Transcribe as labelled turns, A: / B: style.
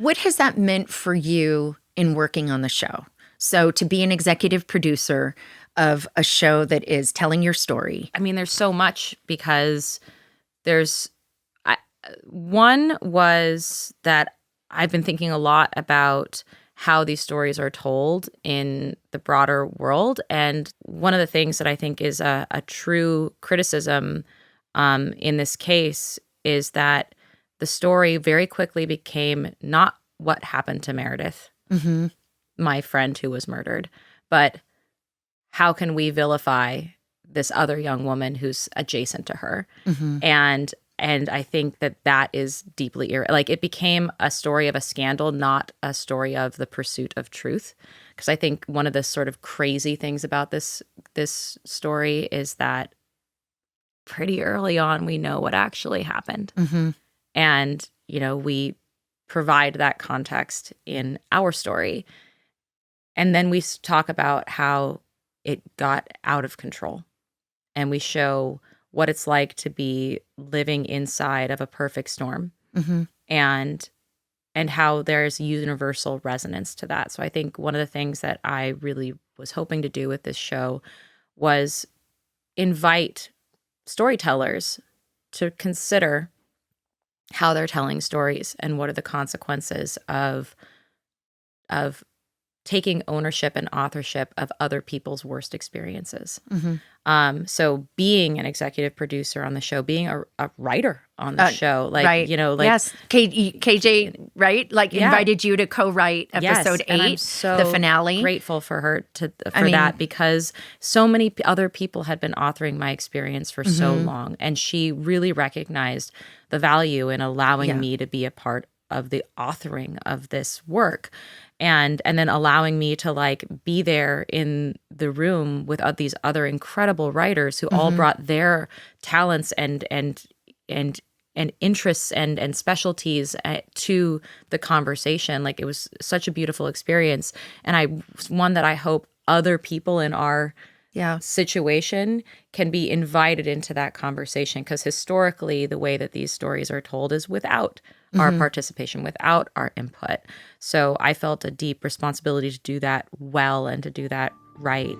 A: What has that meant for you in working on the show? So to be an executive producer of a show that is telling your story.
B: I mean, there's so much because there's one was that I've been thinking a lot about how these stories are told in the broader world. And one of the things that I think is a true criticism in this case is that the story very quickly became not what happened to Meredith, my friend who was murdered, but how can we vilify this other young woman who's adjacent to her? And I think that is deeply like it became a story of a scandal, not a story of the pursuit of truth. Because I think one of the sort of crazy things about this story is that pretty early on we know what actually happened, and we provide that context in our story, and then we talk about how it got out of control, and we show what it's like to be living inside of a perfect storm, and how there's universal resonance to that. So I think one of the things that I really was hoping to do with this show was invite storytellers to consider how they're telling stories and what are the consequences of taking ownership and authorship of other people's worst experiences. So being an executive producer on the show, being a writer on the show,
A: right. Yes, KJ, right? Invited you to co-write episode 8,
B: and I'm so
A: the finale.
B: Grateful for her for that, because so many other people had been authoring my experience for so long, and she really recognized the value in allowing me to be a part of the authoring of this work. And then allowing me to be there in the room with these other incredible writers who all brought their talents and interests and specialties to the conversation. It was such a beautiful experience, and one that I hope other people in our situation can be invited into that conversation, because historically the way that these stories are told is without our participation, without our input. So I felt a deep responsibility to do that well and to do that right.